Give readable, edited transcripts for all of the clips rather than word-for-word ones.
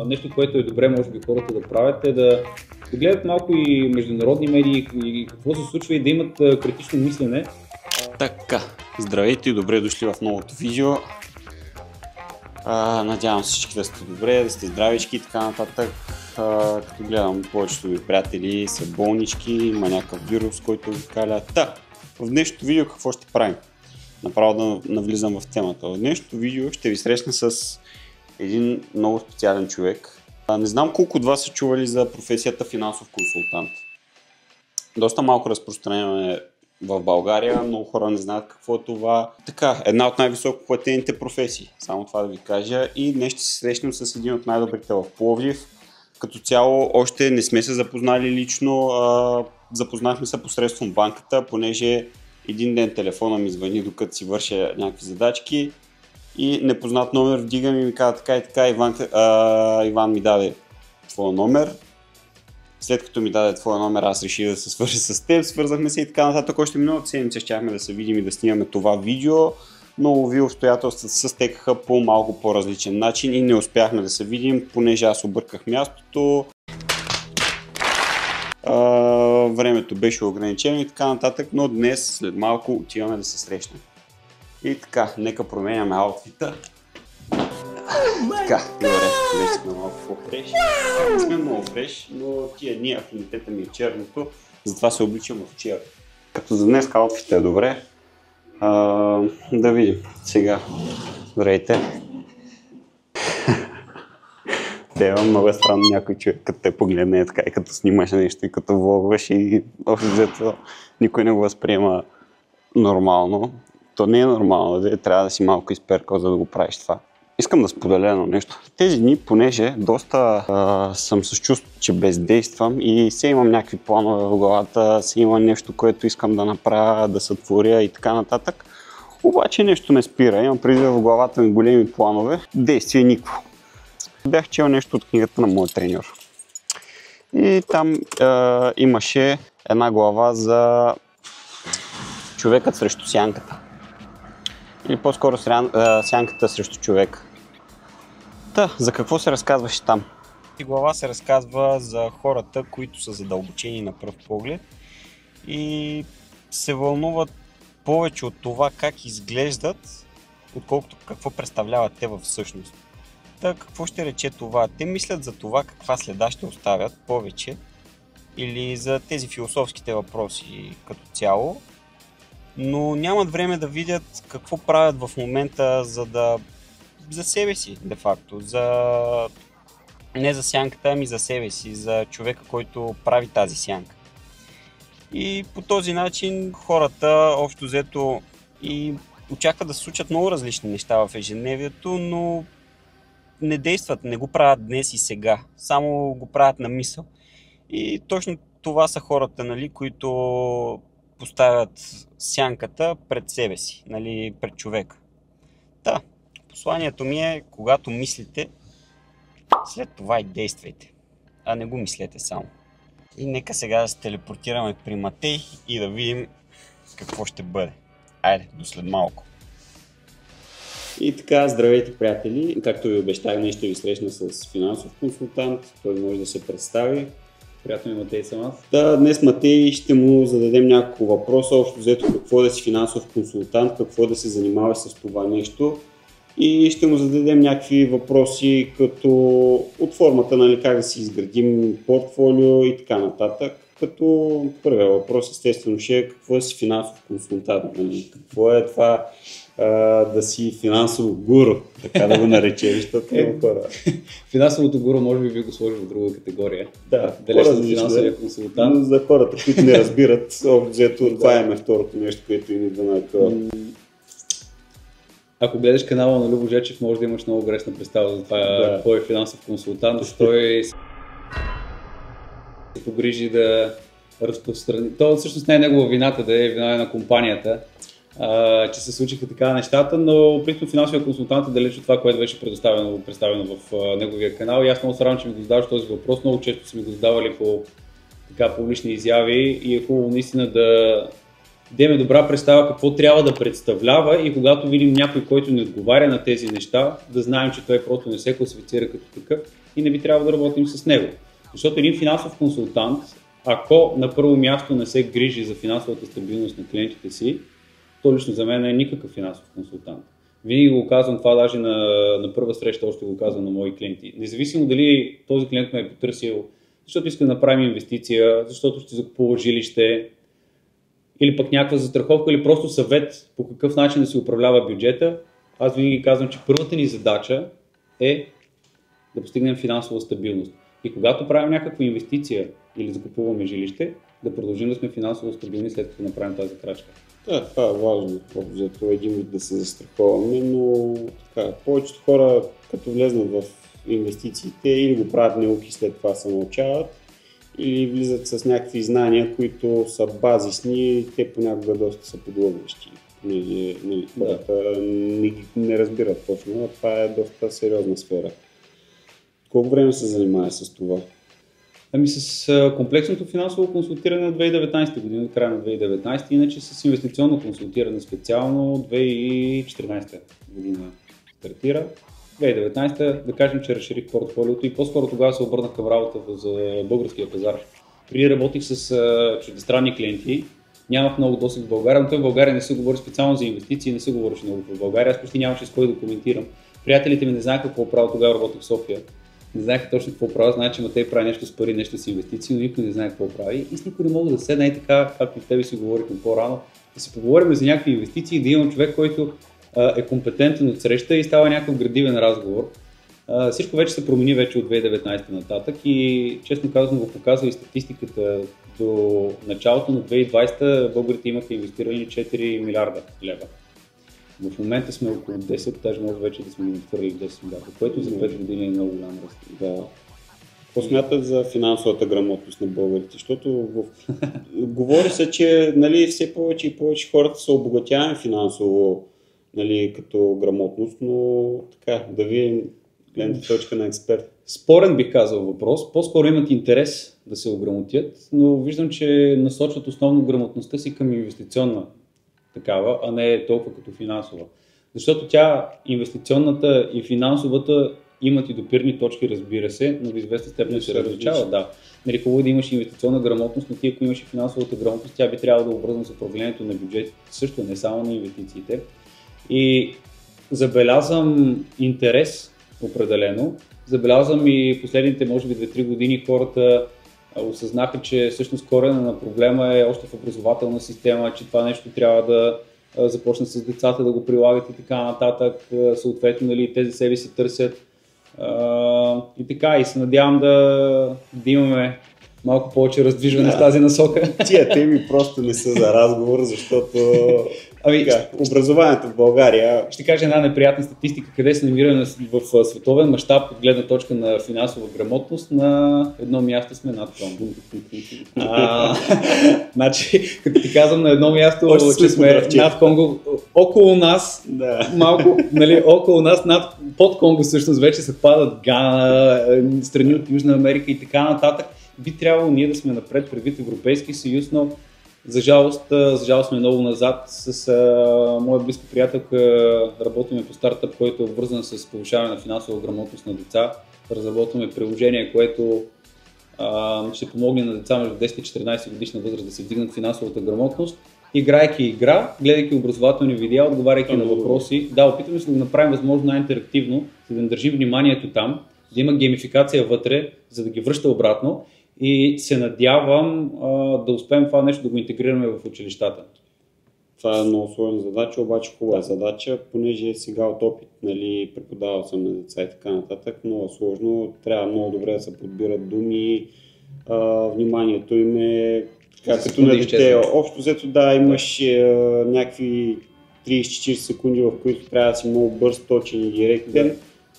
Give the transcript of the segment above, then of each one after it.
Нещо, което е добре, може би хората да правят, е да гледат малко и международни медии и какво се случва и да имат критично мислене. Така, здравейте и добре дошли в новото видео. Надявам се всички да сте добре, да сте здравички и така нататък. Като гледам, повечето ми приятели са болнички, има някакъв вирус, който ви каля. В днешното видео какво ще правим? Направо да навлизам в темата. В днешното видео ще ви срещна с един много специален човек. Не знам колко от вас са чували за професията финансов консултант. Доста малко разпространено е в България, много хора не знаят какво е това. Така, една от най-високо платените професии, само това да ви кажа. И днес ще се срещнем с един от най-добрите в Пловдив. Като цяло още не сме се запознали лично, запознахме се посредством банката, понеже един ден телефона ми звъни, докато си върша някакви задачки и непознат номер вдигам и ми казва така и така, Иван ми даде твоя номер. След като ми даде твоя номер, аз реших да се свържа с теб, свързахме се и така нататък. Още миналата седмица щяхме да се видим и да снимаме това видео, но ви обстоятелствата се стекаха по малко по-различен начин и не успяхме да се видим, понеже аз обърках мястото. Времето беше ограничено и така нататък, но днес след малко отиваме да се срещнем. И така, нека променяме аутфита. Така, добре, вече сме малко по-фреш. Не сме много фреш, но тия дни афинитета ми е черното, затова се обличам в черно. Като за днес аутфита е добре. Да видим сега. Здравейте. Те има много странно някой човек, като те погледне така и като снимаш нещо и като влогваш и общо взето никой не го възприема нормално. То не е нормално, трябва да си малко изперкал, за да го правиш това. Искам да споделя едно нещо. Тези дни, понеже доста съм с чувство, че бездействам и се имам някакви планове в главата, се имам нещо, което искам да направя, да сътворя и така нататък. Обаче нещо ме спира. Имам преди в главата ми големи планове, действие никакво. Бях чел нещо от книгата на моя треньор. И там имаше една глава за човекът срещу сянката. Или по-скоро сянката срещу човека. За какво се разказваше там? И глава се разказва за хората, които са задълбочени на пръв поглед и се вълнуват повече от това как изглеждат, отколкото какво представляват те в същност. Какво ще рече това? Те мислят за това каква следа ще оставят повече или за тези философските въпроси като цяло, но нямат време да видят какво правят в момента за себе си, де факто. Не за сянката, ами за себе си, за човека, който прави тази сянка. И по този начин хората общо взето и очакват да се случат много различни неща в ежедневието, но не действат, не го правят днес и сега, само го правят на мисъл. И точно това са хората, нали, които поставят сянката пред себе си, нали, пред човека. Посланието ми е, когато мислите, след това и действайте, а не го мислете само. И нека сега да се телепортираме при Матей и да видим какво ще бъде. Айде, до след малко. И така, здравейте, приятели! Както ви обещах, днес ще ви срещна с финансов консултант. Той може да се представи. Приятно ми, Матей, съм аз. Днес Матей ще му зададем няколко въпроса. Общо взето какво е да си финансов консултант, какво е да се занимаваш с това нещо. И ще му зададем някакви въпроси като от формата, нали, как да си изградим портфолио и така нататък. Като първият въпрос естествено ще е какво е да си финансов консултант. Нали? Какво е това да си финансово гуру, така да го наречем, защото много хора. Финансовото гуру може би го сложи в друга категория. Далеч на финансовия консултант. Но за хората, които не разбират, взето това е второто нещо, което им идва на това. Ако гледаш канала на Любо Жечев, може да имаш много грешна представа за това кой е финансов консултант. Той се погрижи да разпространи. То всъщност не е негова вината, да е вина на компанията, че се случиха така нещата, но принципно финансовия консултант е далеч от това, което беше представено в неговия канал. И аз много се радвам, че ми го задаваш този въпрос. Много често са ми го задавали по публични изяви и е хубаво наистина да имаме добра представа какво трябва да представлява и когато видим някой, който не отговаря на тези неща, да знаем, че той просто не се класифицира като такъв и не би трябвало да работим с него. Защото един финансов консултант, ако на първо място не се грижи за финансовата стабилност на клиентите си, то лично за мен не е никакъв финансов консултант. Винаги го казвам това, даже на първа среща още го казвам на мои клиенти. Независимо дали този клиент ме е потърсил, защото иска да направим инвестиция, защото ще закупува жилище, или пък някаква застраховка, или просто съвет по какъв начин да се управлява бюджета, аз винаги казвам, че първата ни задача е да постигнем финансова стабилност. И когато правим някаква инвестиция или закупуваме жилище, да продължим да сме финансово стабилни след като направим тази крачка. Да, това е важно, за това един вид да се застраховаме, но така, повечето хора, като влезнат в инвестициите, или го правят неуки, след това се научават, или влизат с някакви знания, които са базисни, те понякога доста са подлъгващи. Хората не разбират точно, а това е доста сериозна сфера. Колко време се занимава с това? Ами с комплексното финансово консултиране от 2019 година, от края на 2019, иначе с инвестиционно консултиране специално 2014 година стартира. 2019, да кажем, че разширих портфолиото и по-скоро тогава се обърнах към работа за българския пазар. Преди работих с чуждестранни клиенти, нямах много досег в България, но той в България не се говори специално за инвестиции, не се говореше много в България, аз почти нямаше с кой да коментирам. Приятелите ми не знаеха какво правя, тогава работих в София. Не знаеха точно какво правя, знаят, че Матей прави нещо с пари, нещо с инвестиции, но никой не знае какво прави. И с никой не мога да седна и така, както с тебе си говорихме по-рано, да си поговорим за някакви инвестиции, да имам човек, който е компетентен от среща и става някакъв градивен разговор. Всичко вече се промени вече от 2019 нататък и честно казано го показва и статистиката до началото на 2020 българите имаха инвестирани 4 милиарда лева. В момента сме около 10, даже може вече да сме надхвърли 10 милиарда, което за 5 години е много голям ръст. Да. Какво смятат за финансовата грамотност на българите? Защото говори се, че нали, все повече и повече хората са обогатявани финансово, нали, като грамотност, но така, да видим гледната точка на експерт. Спорен бих казал въпрос. По-скоро имат интерес да се ограмотят, но виждам, че насочват основно грамотността си към инвестиционна такава, а не толкова като финансова. Защото тя, инвестиционната и финансовата, имат и допирни точки, разбира се, но до известна степен се различават. Да. Нали, хубаво да имаш инвестиционна грамотност, но ти ако имаш и финансовата грамотност, тя би трябвало да обвързана с управлението на бюджет, също не само на инвестициите. И забелязвам интерес, определено. Забелязвам и последните, може би, 2-3 години хората осъзнаха, че всъщност корена на проблема е още в образователна система, че това нещо трябва да започне с децата да го прилагат и така нататък. Съответно, нали, те за себе си търсят. И така, и се надявам да имаме малко повече раздвижване в тази насока. Тия теми просто не са за разговор, защото образованието в България... Ще кажа една неприятна статистика, къде се намираме в световен мащаб от гледна точка на финансова грамотност. На едно място сме над Конго. Значи, като ти казвам на едно място, че сме над Конго, около нас, малко, нали, около нас, под Конго всъщност вече се падат Гана, страни от Южна Америка и така нататък. Би трябвало ние да сме напред предвид Европейски съюз, но за жалост сме много назад. С моя близка приятелка работим по стартъп, който е обвързан с повишаване на финансова грамотност на деца. Разработваме приложение, което ще помогне на деца между 10 и 14 годишна възраст да се вдигнат финансовата грамотност, играйки игра, гледайки образователни видеа, отговаряйки на въпроси. Да, опитваме се да го направим възможно най-интерактивно, за да държим вниманието там, да има геймификация вътре, за да ги връща обратно. И се надявам да успеем това нещо да го интегрираме в училищата. Това е много сложна задача, обаче хубава задача, понеже сега от опит, нали, преподавал съм на деца и така нататък, много сложно, трябва много добре да се подбират думи, вниманието им е като на дете. Общо взето да, имаш някакви 30-40 секунди, в които трябва да си много бърз, точен и директен.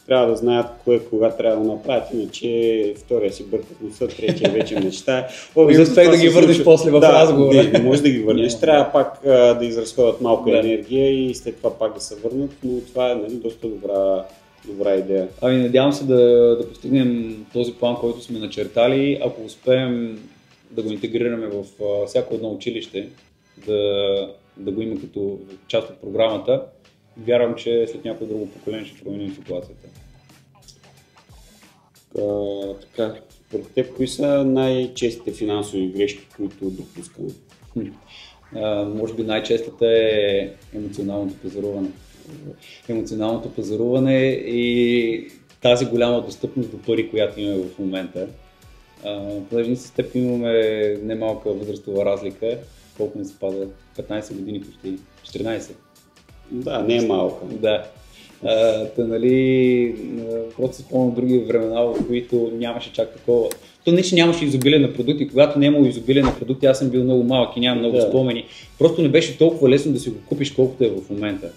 Трябва да знаят кога трябва да направят, иначе втория си бърка в носа, третия вече мечтае. И успех да ги върнеш после в разговора. Не може да ги върнеш, трябва пак да изразходят малко енергия и след това пак да се върнат, но това е, нали, доста добра идея. Ами надявам се да постигнем този план, който сме начертали. Ако успеем да го интегрираме в всяко едно училище, да го има като част от програмата. Вярвам, че след някое друго поколение ще променим ситуацията. Така, според теб, кои са най-честите финансови грешки, които допускаме? Може би най-честата е емоционалното пазаруване. Емоционалното пазаруване и тази голяма достъпност до пари, която имаме в момента. Понеже ние с теб имаме немалка възрастова разлика, колко не се пада, 15 години почти, 14. Да, не е малка. Да. Просто спомням други времена, в които нямаше чак такова. То не, че нямаше изобилие на продукти. Когато не е имало изобилие на продукти, аз съм бил много малък и нямам много спомени. Просто не беше толкова лесно да си го купиш, колкото е в момента.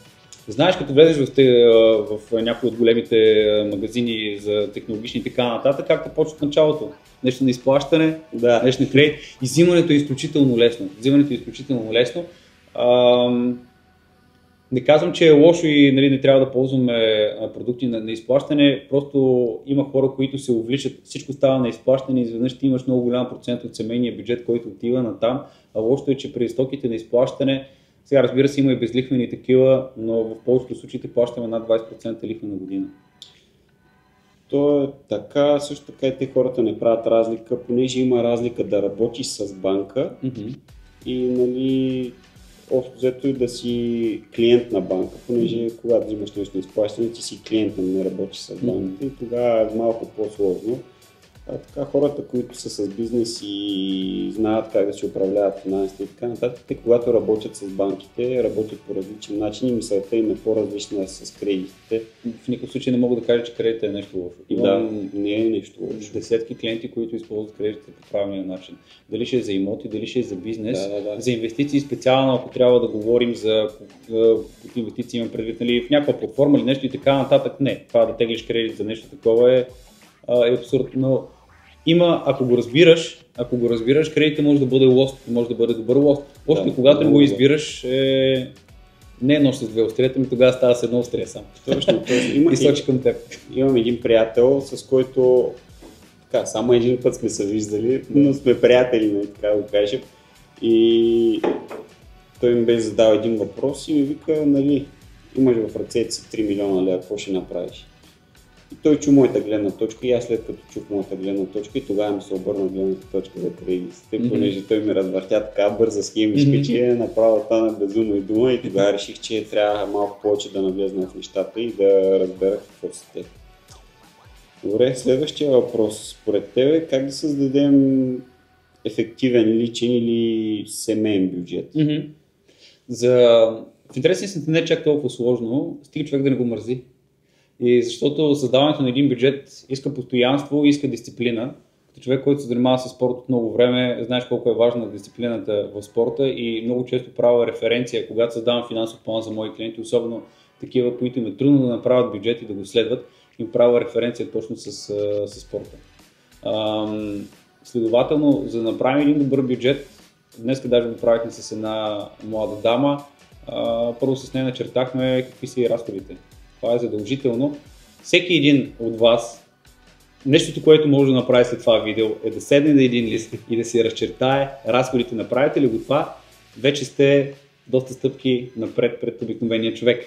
Знаеш, като влезеш в някои от големите магазини за технологични и така нататък, както почва от началото. Нещо на изплащане, нещо на кредит. И взимането е изключително лесно. Не казвам, че е лошо и не трябва да ползваме продукти на изплащане, просто има хора, които се увличат, всичко става на изплащане и изведнъж ти имаш много голям процент от семейния бюджет, който отива на там, а лошото е, че при стоките на изплащане, сега разбира се има и безлихвени такива, но в повечето случаите плащаме над 20% лихва на година. То е така, също така и те хората не правят разлика, понеже има разлика да работиш с банка и общо взето и да си клиент на банка, понеже когато взимаш нещо на изплащане, ти си клиент, не работиш с банката и тогава е малко по-сложно. Така хората, които са с бизнес и знаят как да се управляват финансите и така нататък, те когато работят с банките, работят по различен начин и мисълта им е по-различна с кредитите. В никакъв случай не мога да кажа, че кредитът е нещо лошо. Да, не е нещо лошо. Десетки клиенти, които използват кредитите по правилния начин. Дали ще е за имоти, дали ще е за бизнес, за инвестиции специално, ако трябва да говорим за инвестиции, имам предвид в някаква платформа или нещо и така нататък. Не, това да теглиш кредит за нещо такова е абсурдно. Има, ако го разбираш, кредитът може да бъде лост, може да бъде добър лост. Още когато не го избираш, не е нощ с две острията, тогава става с едно острие сам. Точно. И сочи към теб. Имам един приятел, с който само един път сме се виждали, но сме приятели, така го кажем. И той ми беше задал един въпрос и ми вика, имаш в ръцете си 3 милиона лева, какво ще направиш? И той чу моята гледна точка и аз след като чух моята гледна точка и тогава ми се обърна гледната точка за кредитите, понеже той ми развъртя така бърза схемичка, че направо стана безумна и дума и тогава реших, че трябва малко повече да навлезна в нещата и да разбера какво са те. Добре, следващия въпрос. Според тебе как да създадем ефективен личен или семейен бюджет? В интересния си не е чак толкова сложно, стига човек да не го мързи. И защото създаването на един бюджет иска постоянство, иска дисциплина. Като човек, който се занимава с спорт от много време, знаеш колко е важна дисциплината в спорта и много често правя референция, когато създавам финансов план за мои клиенти, особено такива, които им е трудно да направят бюджет и да го следват, им правя референция точно с спорта. Следователно, за да направим един добър бюджет, днес даже го правихме с една млада дама, първо с нея начертахме какви са и разходите. Това е задължително. Всеки един от вас, нещото, което може да направи след това видео, е да седне на един лист и да си разчертае разходите. Направите ли го това, вече сте доста стъпки напред пред обикновения човек.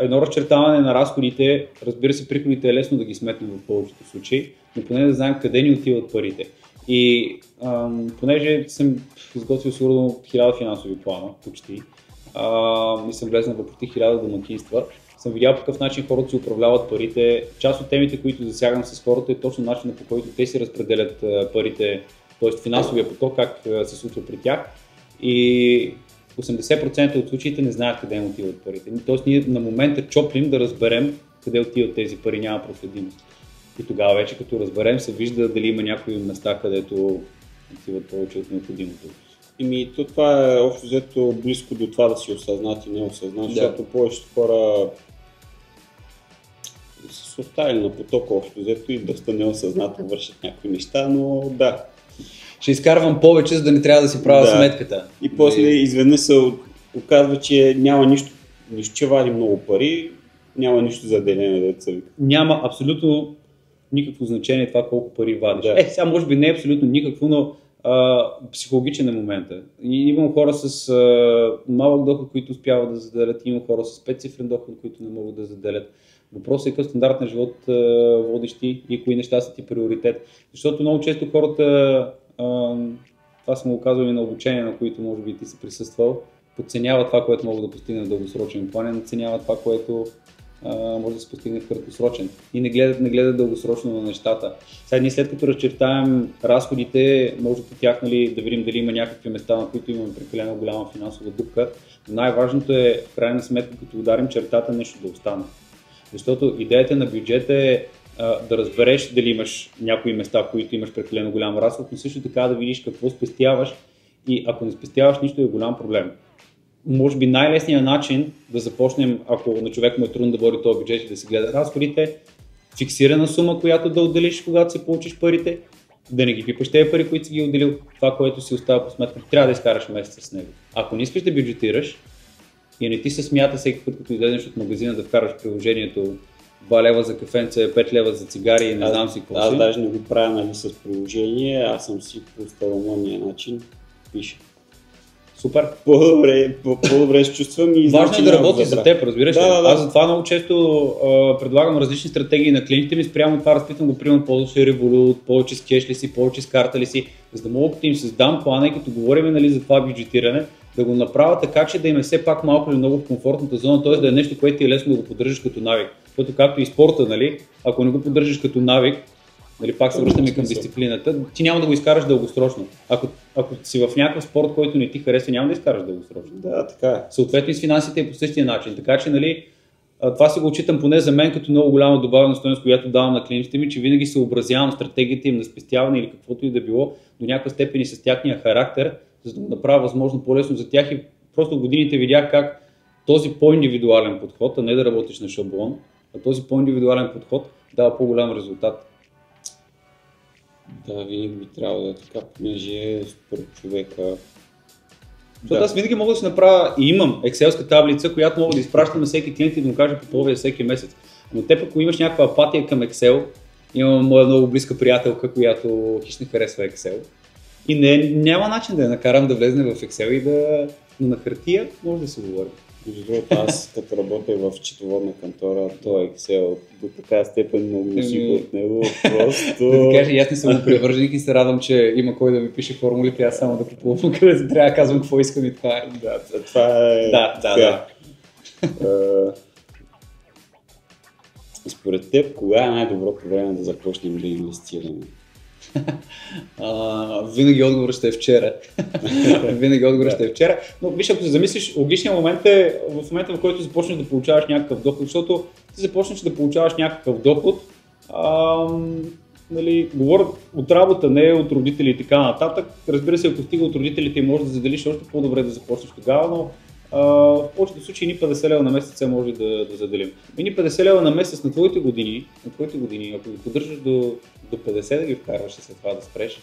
Едно разчертаване на разходите, разбира се, приходите е лесно да ги сметнем в повечето случаи, но поне да знаем къде ни отиват парите. И понеже съм изготвил сигурно 1000 финансови плана, почти, и съм влезнал в почти 1000 домакинства, съм видял по какъв начин хората си управляват парите. Част от темите, които засягам с хората е точно начинът, по който те си разпределят парите, т.е. финансовия поток, как се случва при тях. И 80% от случаите не знаят къде им отиват парите. Тоест ние на момента чоплим да разберем къде отиват тези пари, няма проследимост. И тогава вече като разберем се вижда дали има някои места, където отиват повече от необходимото. Това е общо взето близко до това да си осъзнат и не осъзнат, защото повечето хора са се оставили на потока общо взето и доста неосъзнато вършат някакви неща, но да. Ще изкарвам повече, за да не трябва да си правя сметката. И после изведнъж се оказва, че няма нищо, че вади много пари, няма нищо за делене, деца вика. Няма абсолютно никакво значение това колко пари вадиш. Сега може би не е абсолютно никакво, но психологичен е момента. И имам хора с малък доход, които успяват да заделят, имам хора с 5-цифрен доход, които не могат да заделят. Въпросът е какъв стандарт на живот водиш ти и кои неща са ти приоритет. Защото много често хората, това съм го казвал и на обучение, на които може би ти си присъствал, подценяват това, което могат да постигнат в дългосрочен план, не надценяват това, което може да се постигне в краткосрочен. И не гледат дългосрочно на нещата. Сега ние след като разчертаем разходите, може по тях да видим дали има някакви места, на които имаме прекалено голяма финансова дупка. Но най-важното е в крайна сметка, като ударим чертата, нещо да остане. Защото идеята на бюджета е да разбереш дали имаш някои места, в които имаш прекалено голям разход, но също така да видиш какво спестяваш и ако не спестяваш нищо е голям проблем. Може би най-лесният начин да започнем, ако на човек му е трудно да води този бюджет и да се гледа разходите, фиксирана сума, която да отделиш, когато си получиш парите, да не ги пипаш тези пари, които си ги отделил, това, което си остава по сметка, трябва да изкараш месеца с него. Ако не искаш да бюджетираш и не ти се смята всеки път, като излезеш от магазина да вкараш приложението 2 лева за кафенце, 5 лева за цигари и не знам си какво си. Аз даже не го правя с приложение, аз съм си по старомодния начин пиша. Супер. По-добре се чувствам и важно е да работи за теб, разбираш ли? Да. Аз затова много често предлагам различни стратегии на клиентите ми, спрямо това разпитам го, примерно ползваш ли Revolut, повече с кеш ли си, повече с карта ли си, за да мога като им създам плана и като говорим за това бюджетиране, да го направя така, че да им е все пак малко или много в комфортната зона, т.е. да е нещо, което ти е лесно да го поддържаш като навик. Защото както и спорта, ако не го поддържаш като навик, пак се връщаме към дисциплината, ти няма да го изкараш дългосрочно. Ако си в някакъв спорт, който не ти харесва, няма да изкараш дългосрочно. Да, така е. Съответно и с финансите е по същия начин. Така че, това си го отчитам поне за мен като много голяма добавена стойност, която давам на клиентите ми, че винаги се образявам стратегията им на спестяване или каквото и да било до някаква степен и с тяхния характер, за да го направя възможно по-лесно за тях и просто в годините видях как този по-индивидуален подход, а не да работиш на шаблон, а този по-индивидуален подход дава по-голям резултат. Да, винаги би трябвало да е така, понеже според човека. Защото аз винаги мога да си направя и имам екселска таблица, която мога да изпращам на всеки клиент и да му кажа по половина всеки месец. Но те, ако имаш някаква апатия към Excel, имам моя много близка приятелка, която хищ не харесва Excel. И няма начин да я накарам да влезне в Excel и но на хартия може да се говори. Аз като работя в счетоводна кантора, то Excel до така степен много мусика от него, просто... Да ти кажа, аз не съм го привърженик и се радвам, че има кой да ми пише формулите, аз само да купувам, където трябва да казвам какво искам и това е. Да, това е... Да. Според теб, кога е най-доброто време да започнем да инвестираме? Винаги отговорът ще е вчера. Но виж, ако се замислиш, логичният момент е в момента, в който започнеш да получаваш някакъв доход, защото ти започнеш да получаваш някакъв доход, говоря от работа, не от родители и така нататък. Разбира се, ако стига от родителите и можеш да заделиш, още по-добре да започнеш тогава, но в повечето случаи ни 50 лева на месец може да заделим. Ни 50 лева на месец на твоите години, ако ги поддържаш до 50 да ги вкарваш и след това да спреш,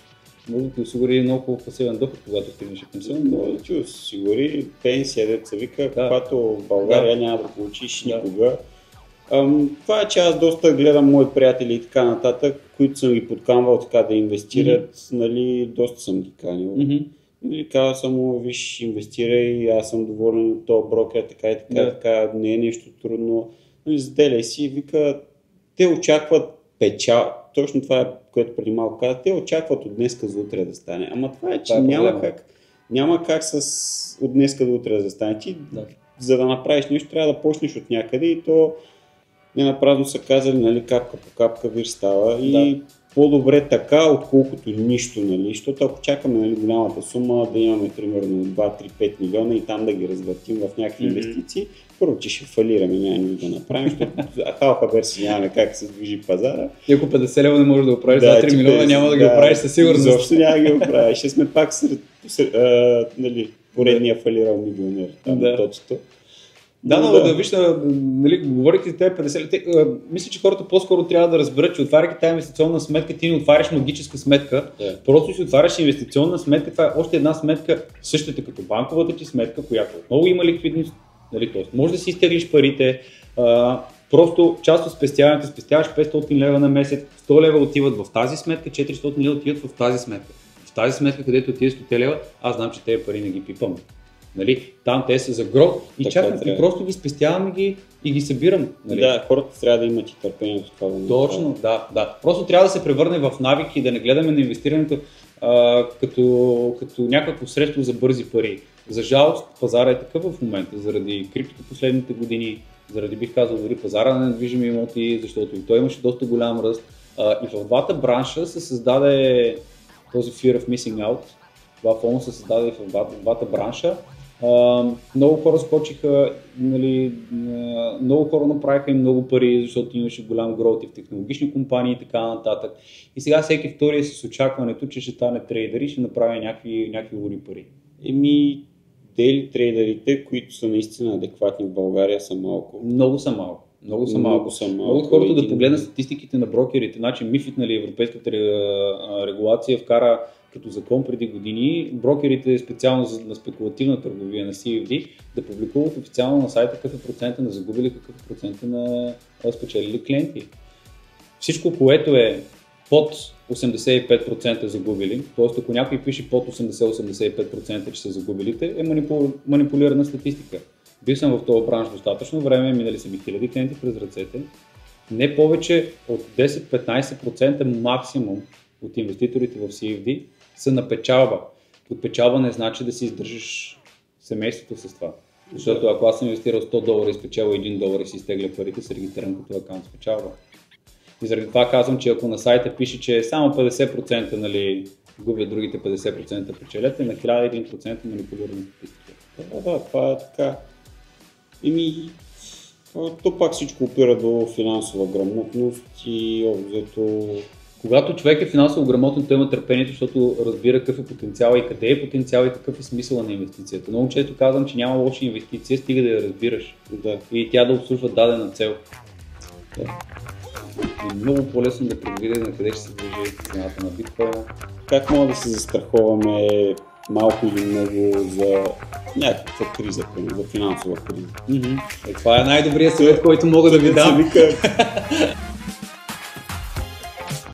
може да ти осигури много хубав пасивен доход, когато стигнеш пенсионен доход. Може да ти осигури пенсия, деца вика, каквато в България няма да получиш никога. Това е, че аз доста гледам мои приятели и така нататък, които съм ги подканвал така да инвестират, доста съм ги канил. Казва съм му, виж, инвестирай, аз съм доволен от този брокер, така и така, не е нещо трудно. Заделяй си, вика, те очакват печал, точно това е, което преди малко каза, те очакват от днеска за утре да стане. Ама това е, че няма как от днеска до утре да стане. Ти, за да направиш нещо, трябва да почнеш от някъде и то не напразно са казали, капка по капка вир става и по-добре така, отколкото нищо, защото ако чакаме голямата сума да имаме примерно 2-3-5 милиона и там да ги развъртим в някакви инвестиции, първо, че ще фалираме, няма да направим, защото халхабер си нямаме как се движи пазара. И ако 50 лева не можеш да го правиш, 2-3 милиона няма да ги оправиш със сигурност. Защо няма да ги оправиш, ще сме пак поредния фалирал милионер на точно. Да, виж, говорих за тези 50, мисля, че хората по-скоро трябва да разберат, че отваряйки тази инвестиционна сметка, ти не отваряш магическа сметка, просто си отваряш инвестиционна сметка, това е още една сметка, същата като банковата ти сметка, която отново има ликвидност, т.е. може да си изтеглиш парите, просто част от спестяването, спестяваш 500 лева на месец, 100 лева отиват в тази сметка, 400 лева отиват в тази сметка. В тази сметка, където ти е 100 лева, аз знам, че тези пари не ги пипам. Нали? Там те са за грот и чакам и просто ги спестявам и ги събирам. Нали? Да, хората трябва да имат и търпението това. Точно, да. Просто трябва да се превърне в навик и да не гледаме на инвестирането като някакво средство за бързи пари. За жалост, пазара е такъв в момента, заради криптото последните години, заради, бих казал, дори пазара на недвижими имоти, защото и той имаше доста голям ръст. И в двата бранша се създаде този fear of missing out. Това фоно се създаде и в двата бранша. Много хора скочиха, нали, много хора направиха и много пари, защото имаше голям гроут и в технологични компании и така нататък. И сега всеки втори е с очакването, че ще стане трейдер и ще направи някакви луди пари. Дейли трейдерите, които са наистина адекватни в България, са малко. Много са малко. Много от хората да погледнат статистиките на брокерите. Значи МИФИД, нали, европейската регулация вкара като закон преди години брокерите специално на спекулативна търговия на CFD да публикуват официално на сайта какъв е процента на загубили, какъв е процента на спечелили клиенти. Всичко, което е под 85% загубили, т.е. ако някой пише под 80-85%, че са загубилите, е манипулирана статистика. Бил съм в този бранш достатъчно време, минали са ми хиляди клиенти през ръцете. Не повече от 10-15% максимум от инвеститорите в CFD са на печалба. От печалба не значи да си издържаш семейството с това. Защото ако аз съм инвестирал $100 и спечеля $1 и си изтегля парите, се регистрирам като акаунт с печалба. И заради това казвам, че ако на сайта пише, че само 50% нали, губят, другите 50% печелят, е на 1001% манипулирана статистика. Да, това е така. То пак всичко опира до финансова грамотност и обзето. Когато човек е финансово грамотен, той има търпението, защото разбира какъв е потенциал и къде е потенциал и какъв е смисъл на инвестицията. Много често казвам, че няма лоша инвестиция, стига да я разбираш и тя да обслужва дадена цел. Да. И много по-лесно да предвиди на къде ще се движи цената на биткоина. Как мога да се застраховаме малко или много за някаква криза, за финансова криза? Това е най-добрият съвет, който мога да ви дам.